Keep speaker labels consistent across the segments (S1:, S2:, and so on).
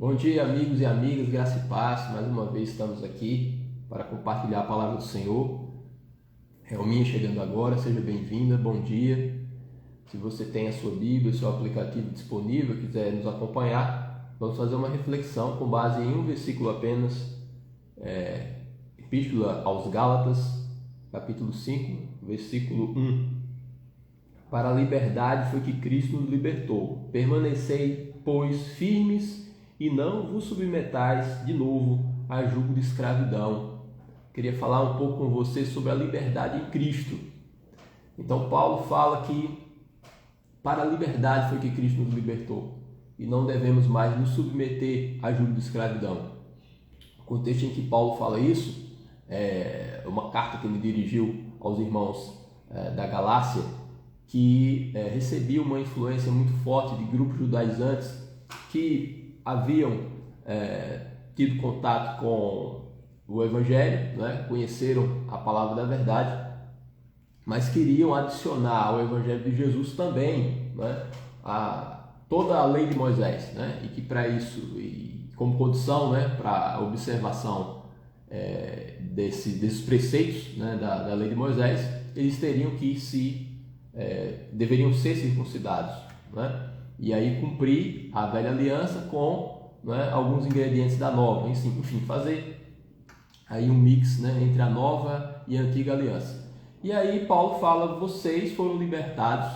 S1: Bom dia, amigos e amigas, graça e paz. Mais uma vez estamos aqui para compartilhar a palavra do Senhor. Helminha chegando agora, seja bem-vinda, bom dia. Se você tem a sua Bíblia, o seu aplicativo disponível, quiser nos acompanhar, vamos fazer uma reflexão com base em um versículo apenas, Epístola aos Gálatas, capítulo 5, versículo 1. Para a liberdade foi que Cristo nos libertou. Permanecei, pois, firmes e não vos submetais de novo a jugo de escravidão. Queria falar um pouco com você sobre a liberdade em Cristo. Então Paulo fala que para a liberdade foi que Cristo nos libertou e não devemos mais nos submeter a jugo de escravidão. O contexto em que Paulo fala isso é uma carta que ele dirigiu aos irmãos da Galácia, que recebia uma influência muito forte de grupos judaizantes que haviam tido contato com o Evangelho, conheceram a palavra da verdade, mas queriam adicionar ao Evangelho de Jesus também toda a lei de Moisés, e que para isso, e como condição para a observação desses preceitos da lei de Moisés, eles teriam que deveriam ser circuncidados, e aí cumprir a velha aliança com alguns ingredientes da nova, enfim, fazer aí um mix entre a nova e a antiga aliança. E aí Paulo fala: vocês foram libertados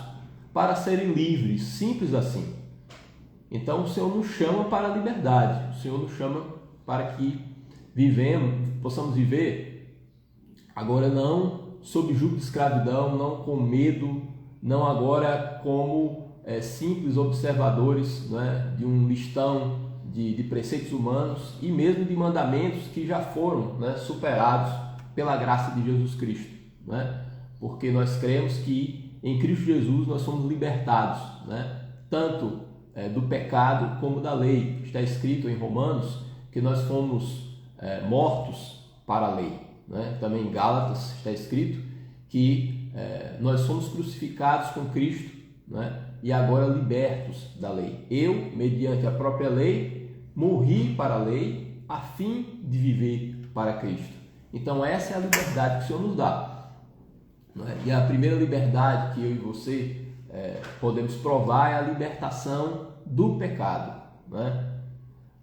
S1: para serem livres, simples assim. Então o Senhor nos chama para a liberdade, o Senhor nos chama para que possamos viver agora não sob jugo de escravidão, não com medo, não agora como simples observadores de um listão de preceitos humanos e mesmo de mandamentos que já foram superados pela graça de Jesus Cristo, porque nós cremos que em Cristo Jesus nós somos libertados, tanto do pecado como da lei. Está escrito em Romanos que nós fomos mortos para a lei, também em Gálatas está escrito que nós somos crucificados com Cristo, e agora libertos da lei. Eu, mediante a própria lei, morri para a lei a fim de viver para Cristo. Então essa é a liberdade que o Senhor nos dá. E a primeira liberdade que eu e você podemos provar é a libertação do pecado.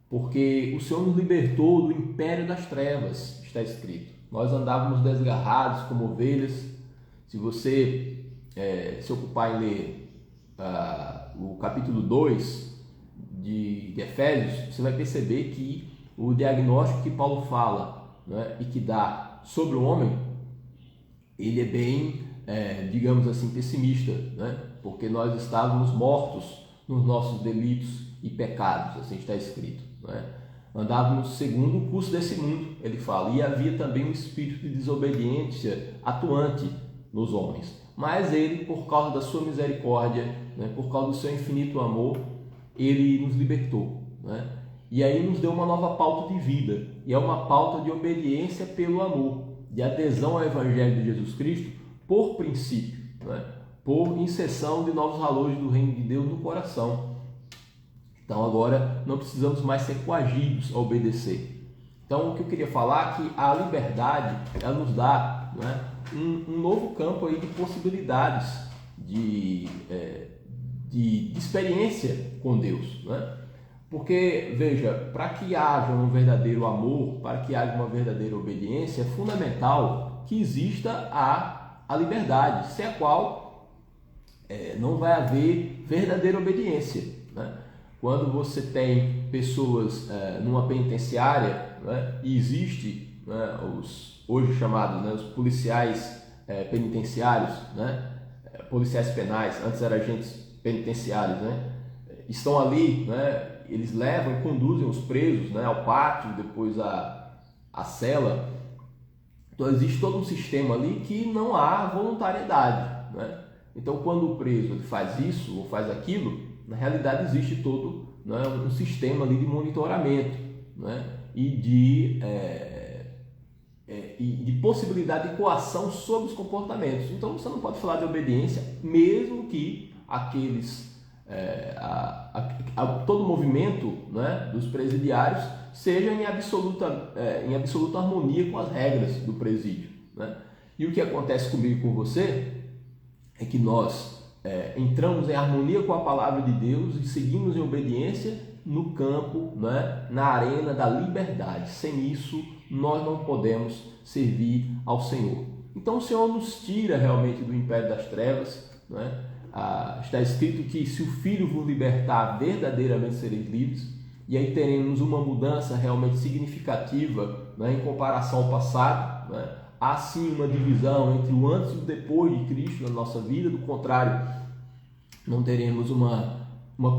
S1: Porque o Senhor nos libertou do império das trevas, está escrito. Nós andávamos desgarrados como ovelhas. Se você se ocupar em ler o capítulo 2 de Efésios, você vai perceber que o diagnóstico que Paulo fala e que dá sobre o homem, ele é bem, digamos assim, pessimista, porque nós estávamos mortos nos nossos delitos e pecados, assim está escrito. Andávamos segundo o curso desse mundo, ele fala, e havia também um espírito de desobediência atuante nos homens. Mas ele, por causa da sua misericórdia, por causa do seu infinito amor, ele nos libertou. E aí nos deu uma nova pauta de vida, e é uma pauta de obediência pelo amor, de adesão ao Evangelho de Jesus Cristo por princípio, por inserção de novos valores do reino de Deus no coração. Então agora não precisamos mais ser coagidos a obedecer. Então o que eu queria falar é que a liberdade ela nos dá um novo campo aí de possibilidades de experiência com Deus. Porque, veja, para que haja um verdadeiro amor, para que haja uma verdadeira obediência, é fundamental que exista a liberdade, sem a qual não vai haver verdadeira obediência. Quando você tem pessoas numa penitenciária e existe os hoje chamados os policiais penitenciários, policiais penais, antes eram agentes penitenciários, estão ali, eles levam e conduzem os presos ao pátio, depois à cela. Então existe todo um sistema ali que não há voluntariedade. Então quando o preso ele faz isso ou faz aquilo, na realidade existe todo um sistema ali de monitoramento e de possibilidade de coação sobre os comportamentos. Então você não pode falar de obediência, mesmo que aqueles todo o movimento, né, dos presidiários seja em absoluta harmonia com as regras do presídio, né? E o que acontece comigo e com você é que nós entramos em harmonia com a palavra de Deus e seguimos em obediência no campo, né, na arena da liberdade. Sem isso, nós não podemos servir ao Senhor. Então o Senhor nos tira realmente do império das trevas, né? Está escrito que se o Filho vos libertar, verdadeiramente sereis livres, e aí teremos uma mudança realmente significativa, né, em comparação ao passado, né? Há sim uma divisão entre o antes e o depois de Cristo na nossa vida, do contrário, não teremos uma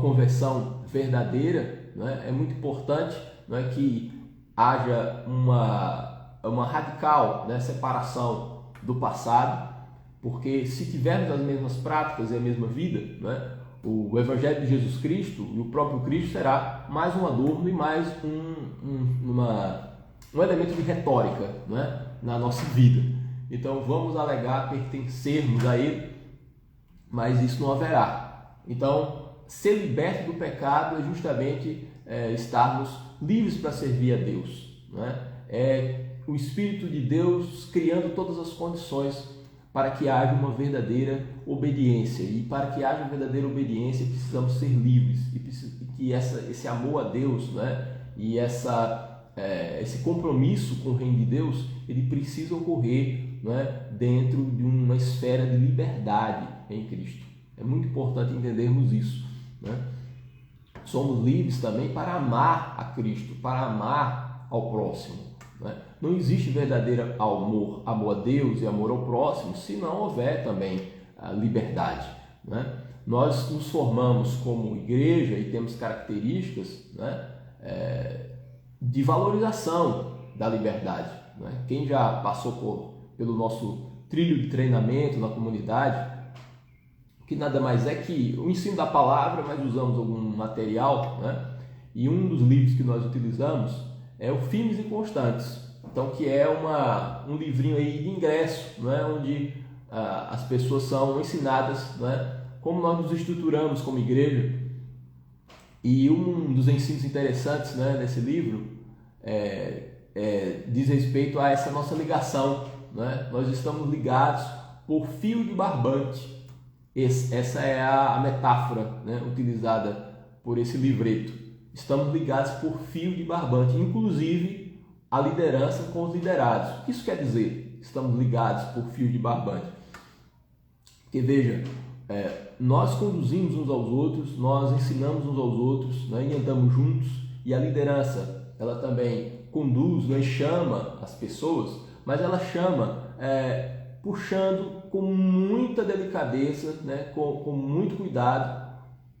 S1: conversão verdadeira, né? É muito importante, né, que haja uma radical, né, separação do passado, porque se tivermos as mesmas práticas e a mesma vida, né, o Evangelho de Jesus Cristo e o próprio Cristo será mais um adorno e mais um elemento de retórica, né, na nossa vida. Então vamos alegar pertencermos a Ele, mas isso não haverá. Então, ser liberto do pecado é justamente estarmos livres para servir a Deus, né? É o Espírito de Deus criando todas as condições para que haja uma verdadeira obediência. E para que haja verdadeira obediência, precisamos ser livres. E que esse amor a Deus, né, e esse compromisso com o reino de Deus, ele precisa ocorrer, né, dentro de uma esfera de liberdade em Cristo. É muito importante entendermos isso, né? Somos livres também para amar a Cristo, para amar ao próximo, né? Não existe verdadeiro amor a Deus e amor ao próximo se não houver também a liberdade, né? Nós nos formamos como igreja e temos características, né, de valorização da liberdade, né? Quem já passou pelo nosso trilho de treinamento na comunidade, que nada mais é que o ensino da palavra, mas usamos algum material, né? E um dos livros que nós utilizamos é o Firmes e Constantes, então, que é um livrinho aí de ingresso, né? Onde as pessoas são ensinadas, né, como nós nos estruturamos como igreja. E um dos ensinos interessantes, né, nesse livro diz respeito a essa nossa ligação, né? Nós estamos ligados por fio de barbante. Essa é a metáfora, né, utilizada por esse livreto. Estamos ligados por fio de barbante, inclusive a liderança com os liderados. O que isso quer dizer? Estamos ligados por fio de barbante. Porque veja, nós conduzimos uns aos outros, nós ensinamos uns aos outros, né, e andamos juntos. E a liderança, ela também conduz, né, e chama as pessoas, mas ela chama puxando com muita delicadeza, né, com muito cuidado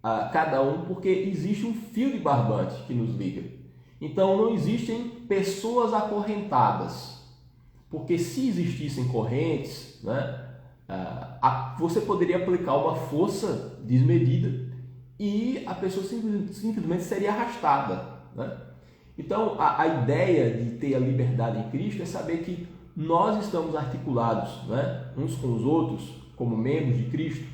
S1: a cada um, porque existe um fio de barbante que nos liga. Então não existem pessoas acorrentadas, porque se existissem correntes, né, você poderia aplicar uma força desmedida e a pessoa simplesmente seria arrastada, né? Então a ideia de ter a liberdade em Cristo é saber que nós estamos articulados, né, uns com os outros como membros de Cristo,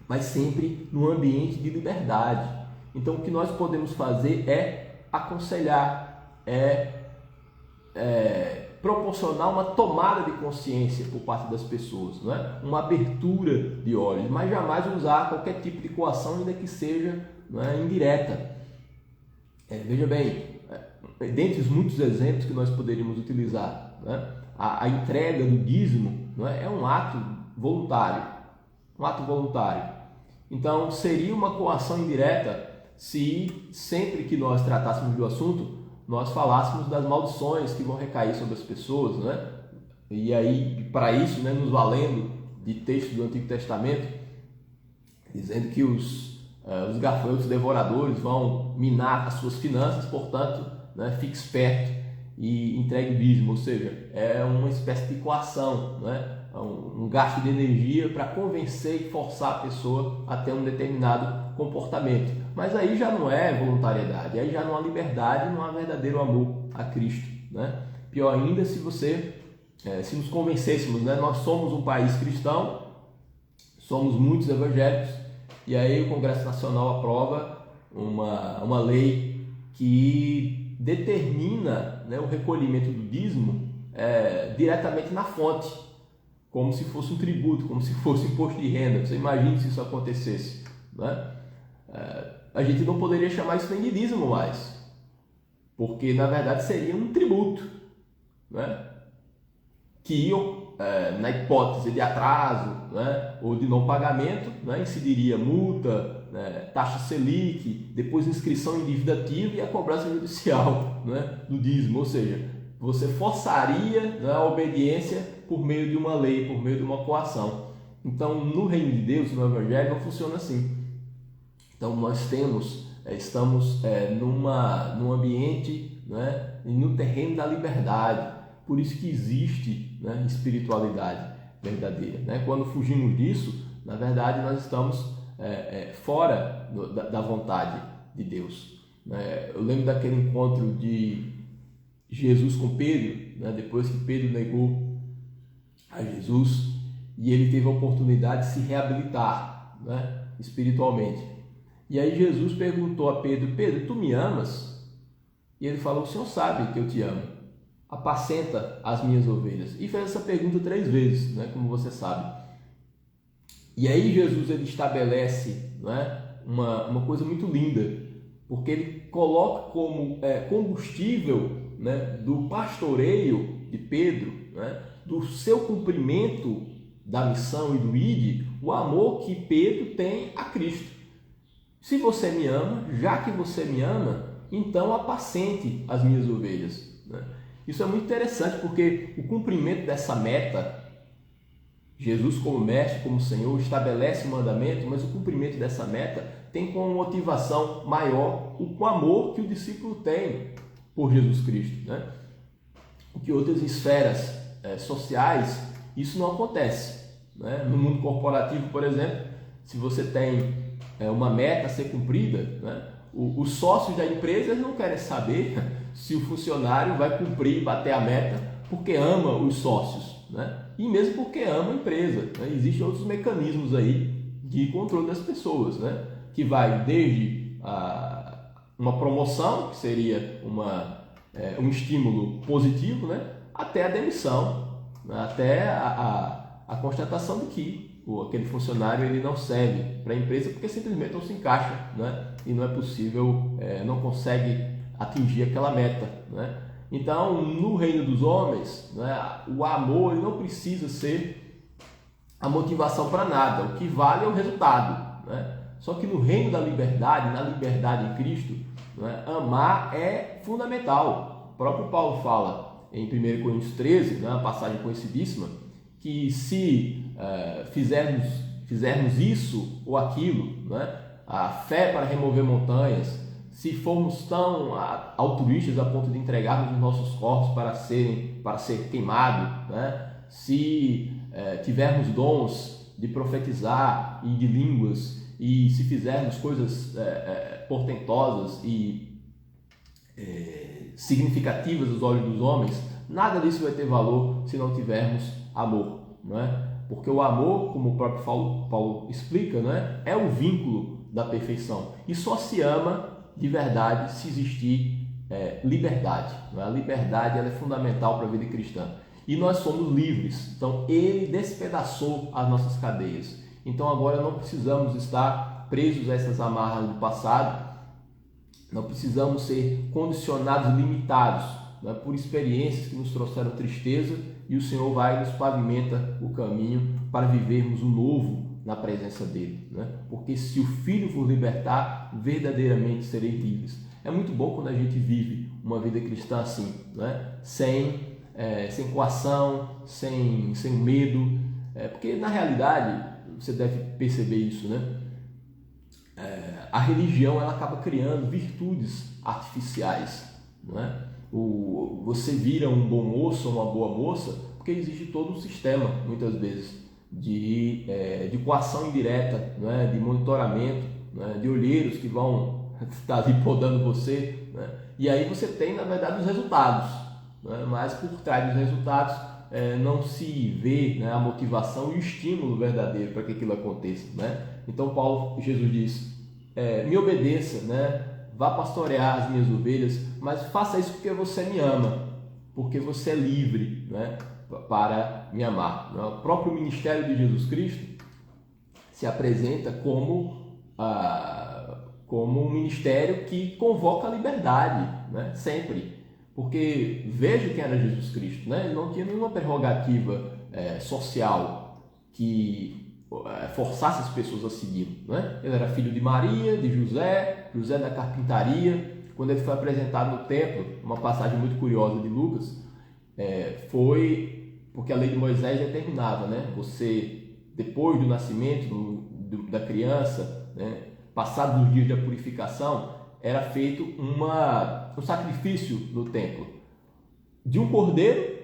S1: mas sempre no ambiente de liberdade. Então o que nós podemos fazer é aconselhar, proporcionar uma tomada de consciência por parte das pessoas, né? Uma abertura de olhos, mas jamais usar qualquer tipo de coação, ainda que seja, né, indireta. Veja bem, dentre os muitos exemplos que nós poderíamos utilizar, né, a entrega do dízimo, né, é um ato voluntário, Então seria uma coação indireta se sempre que nós tratássemos do assunto nós falássemos das maldições que vão recair sobre as pessoas, né? E aí, para isso, né, nos valendo de textos do Antigo Testamento, dizendo que os gafanhotos devoradores vão minar as suas finanças, portanto, né, fique esperto e entregue o dízimo, ou seja, é uma espécie de coação, né? Um gasto de energia para convencer e forçar a pessoa a ter um determinado comportamento. Mas aí já não é voluntariedade, aí já não há liberdade, não há verdadeiro amor a Cristo, né? Pior ainda se nos convencêssemos, né? Nós somos um país cristão, somos muitos evangélicos E aí o Congresso Nacional aprova uma lei que determina, né, o recolhimento do dízimo diretamente na fonte, como se fosse um tributo, como se fosse imposto de renda. Você imagina se isso acontecesse, né? A gente não poderia chamar isso nem de dízimo mais, porque na verdade seria um tributo, né? Que na hipótese de atraso, né, ou de não pagamento, né, incidiria multa, né, taxa Selic, depois inscrição em dívida ativa e a cobrança judicial, né, do dízimo. Ou seja, você forçaria, né, a obediência por meio de uma lei, por meio de uma coação. Então, no reino de Deus, no Evangelho, não funciona assim. Então, nós estamos num ambiente, né, no terreno da liberdade. Por isso que existe, né, espiritualidade verdadeira, né? Quando fugimos disso, na verdade, nós estamos fora da vontade de Deus, né? Eu lembro daquele encontro de Jesus com Pedro, né, depois que Pedro negou a Jesus, e ele teve a oportunidade de se reabilitar, né, espiritualmente. E aí Jesus perguntou a Pedro: Pedro, tu me amas? E ele falou: o Senhor sabe que eu te amo, apacenta as minhas ovelhas. E fez essa pergunta 3 vezes, né, como você sabe. E aí Jesus ele estabelece, né, uma coisa muito linda, porque ele coloca como combustível, né, do pastoreio de Pedro, né, do seu cumprimento da missão e do ide, o amor que Pedro tem a Cristo. Se você me ama, já que você me ama, então apacente as minhas ovelhas, né? Isso é muito interessante, porque o cumprimento dessa meta, Jesus como mestre, como Senhor, estabelece o mandamento, mas o cumprimento dessa meta tem como motivação maior o amor que o discípulo tem por Jesus Cristo, né? Que outras esferas sociais isso não acontece, né? No mundo corporativo, por exemplo, se você tem uma meta a ser cumprida, né, os sócios da empresa não querem saber se o funcionário vai cumprir e bater a meta porque ama os sócios, né? E mesmo porque ama a empresa, né? Existem outros mecanismos aí de controle das pessoas, né? Que vai desde uma promoção, que seria um estímulo positivo, né? Até a demissão, né? Até a constatação de que aquele funcionário ele não serve para a empresa porque simplesmente não se encaixa, né? E não é possível, não consegue atingir aquela meta, né? Então, no reino dos homens, né, o amor ele não precisa ser a motivação para nada, o que vale é o resultado, né? Só que no reino da liberdade, na liberdade em Cristo, né, amar é fundamental. O próprio Paulo fala em 1 Coríntios 13, né, uma passagem conhecidíssima, que se fizermos isso ou aquilo, né, a fé para remover montanhas, se formos tão altruístas a ponto de entregarmos os nossos corpos para ser queimados, né, se tivermos dons de profetizar e de línguas, e se fizermos coisas portentosas e significativas aos olhos dos homens, nada disso vai ter valor se não tivermos amor, não é? Porque o amor, como o próprio Paulo explica, né, é o vínculo da perfeição. E só se ama de verdade se existir liberdade. Não é? A liberdade ela é fundamental para a vida cristã. E nós somos livres. Então, ele despedaçou as nossas cadeias. Então, agora não precisamos estar presos a essas amarras do passado. Não precisamos ser condicionados, limitados, né, por experiências que nos trouxeram tristeza, e o Senhor vai e nos pavimenta o caminho para vivermos o novo na presença dele, né? Porque se o Filho vos libertar, verdadeiramente sereis livres. É muito bom quando a gente vive uma vida cristã assim, né? Sem coação, sem medo, porque na realidade você deve perceber isso, né? A religião ela acaba criando virtudes artificiais, não é? Você vira um bom moço ou uma boa moça porque existe todo um sistema, muitas vezes, de coação indireta, né? De monitoramento, né? De olheiros que vão estar ali podando você, né? E aí você tem, na verdade, os resultados, né? Mas por trás dos resultados não se vê, né, a motivação e o estímulo verdadeiro para que aquilo aconteça, né? Então Jesus diz, me obedeça, né? Vá pastorear as minhas ovelhas, mas faça isso porque você me ama, porque você é livre, né, para me amar. O próprio ministério de Jesus Cristo se apresenta como um ministério que convoca a liberdade, né, sempre. Porque veja quem era Jesus Cristo, né? Ele não tinha nenhuma prerrogativa social que forçasse as pessoas a seguir, né? Ele era filho de Maria, de José da carpintaria. Quando ele foi apresentado no templo, uma passagem muito curiosa de Lucas, foi porque a lei de Moisés determinava, né? Você, depois do nascimento da criança, né, passados os dias da purificação, era feito um sacrifício no templo de um cordeiro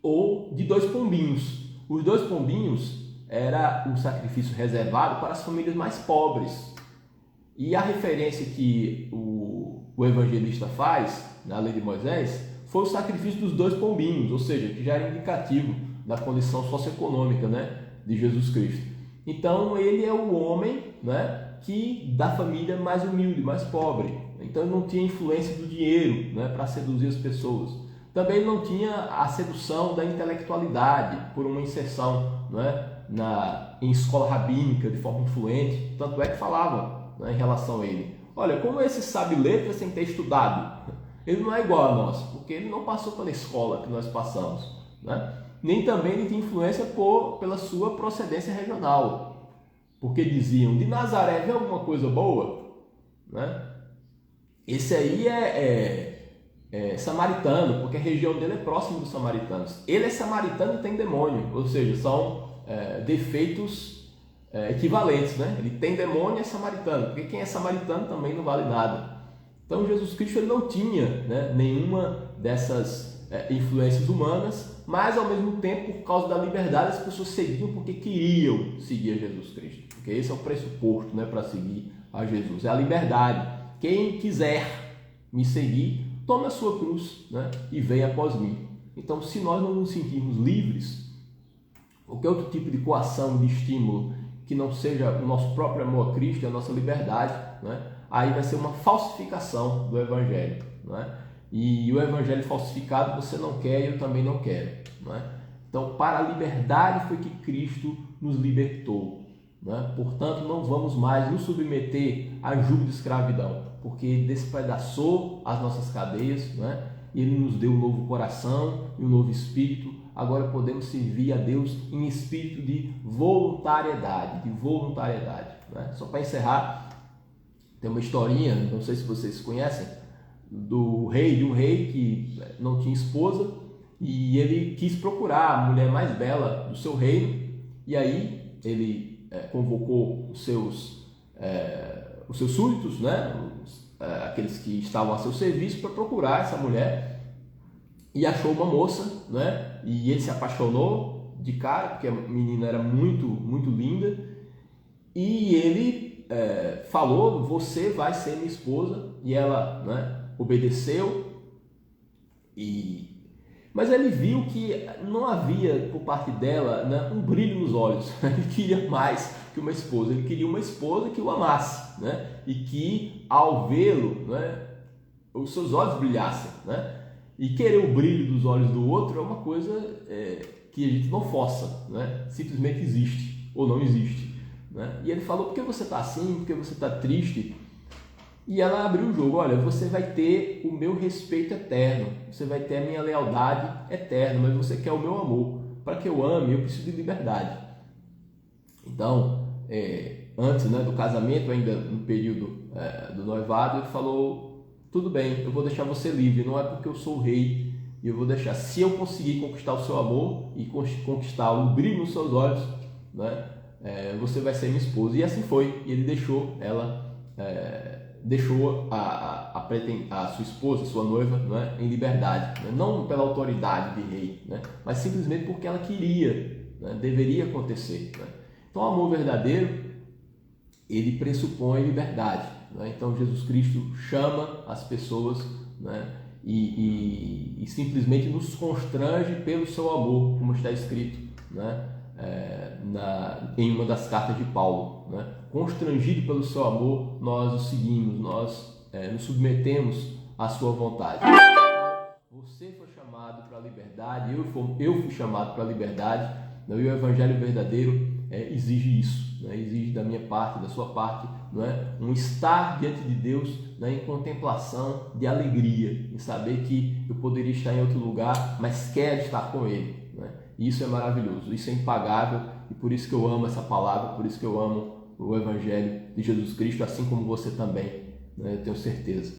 S1: ou de 2 pombinhos. Os 2 pombinhos era um sacrifício reservado para as famílias mais pobres. E a referência que o evangelista faz na lei de Moisés foi o sacrifício dos 2 pombinhos, ou seja, que já era indicativo da condição socioeconômica, né, de Jesus Cristo. Então ele é o homem, né, da família mais humilde, mais pobre. Então ele não tinha influência do dinheiro, né, para seduzir as pessoas. Também ele não tinha a sedução da intelectualidade por uma inserção, né, em escola rabínica de forma influente. Tanto é que falavam, né, em relação a ele: olha, como esse sabe letras sem ter estudado? Ele não é igual a nós, porque ele não passou pela escola que nós passamos, né? Nem também ele tinha influência pela sua procedência regional. Porque diziam, de Nazaré vem alguma coisa boa? Né? Esse aí é samaritano, porque a região dele é próxima dos samaritanos. Ele é samaritano e tem demônio, ou seja, são defeitos equivalentes, né? Ele tem demônio e é samaritano, porque quem é samaritano também não vale nada. Então Jesus Cristo ele não tinha, né, nenhuma dessas influências humanas, mas ao mesmo tempo, por causa da liberdade, as pessoas seguiam porque queriam seguir a Jesus Cristo. Porque esse é o pressuposto, né, para seguir a Jesus, é a liberdade. Quem quiser me seguir, tome a sua cruz, né, e venha após mim. Então, se nós não nos sentirmos livres, qualquer outro tipo de coação, de estímulo, que não seja o nosso próprio amor a Cristo, a nossa liberdade, né, aí vai ser uma falsificação do Evangelho, né? E o Evangelho falsificado você não quer e eu também não quero, né? Então, para a liberdade foi que Cristo nos libertou, né? Portanto, não vamos mais nos submeter a jugo de escravidão, porque Ele despedaçou as nossas cadeias, né? E Ele nos deu um novo coração e um novo espírito. Agora podemos servir a Deus em espírito de voluntariedade, né? Só para encerrar, tem uma historinha, não sei se vocês conhecem, de um rei que não tinha esposa e ele quis procurar a mulher mais bela do seu reino, e aí ele convocou os seus súditos, né? Aqueles que estavam a seu serviço, para procurar essa mulher, e achou uma moça, né? E ele se apaixonou de cara, porque a menina era muito, muito linda, e ele falou: você vai ser minha esposa, e ela, né, obedeceu, mas ele viu que não havia por parte dela, né, um brilho nos olhos. Ele queria mais que uma esposa, ele queria uma esposa que o amasse, né, e que ao vê-lo, né, os seus olhos brilhassem, né? E querer o brilho dos olhos do outro é uma coisa que a gente não força, né? Simplesmente existe ou não existe, né? E ele falou: por que você está assim? Por que você está triste? E ela abriu o jogo: olha, você vai ter o meu respeito eterno, você vai ter a minha lealdade eterna, mas você quer o meu amor. Para que eu ame, eu preciso de liberdade. Então, antes, né, do casamento, ainda no período do noivado, ele falou: tudo bem, eu vou deixar você livre, não é porque eu sou o rei, e eu vou deixar, se eu conseguir conquistar o seu amor e conquistar o brilho nos seus olhos, né, você vai ser minha esposa. E assim foi, e ele deixou ela, deixou a sua esposa, sua noiva, né, em liberdade, né? Não pela autoridade de rei, né, mas simplesmente porque ela queria, né, deveria acontecer, né? Então, o amor verdadeiro, ele pressupõe liberdade, né? Então, Jesus Cristo chama as pessoas, né, e simplesmente nos constrange pelo seu amor, como está escrito, né? Em uma das cartas de Paulo, né? Constrangido pelo seu amor, nós o seguimos, nós nos submetemos à sua vontade. Você foi chamado para a liberdade, eu fui chamado para a liberdade, né? E o Evangelho verdadeiro exige isso, né? Exige da minha parte, da sua parte, não é? Um estar diante de Deus, né? Em contemplação de alegria, em saber que eu poderia estar em outro lugar, mas quero estar com Ele, né? E isso é maravilhoso, isso é impagável, e por isso que eu amo essa palavra, por isso que eu amo o Evangelho de Jesus Cristo, assim como você também, né? Eu tenho certeza.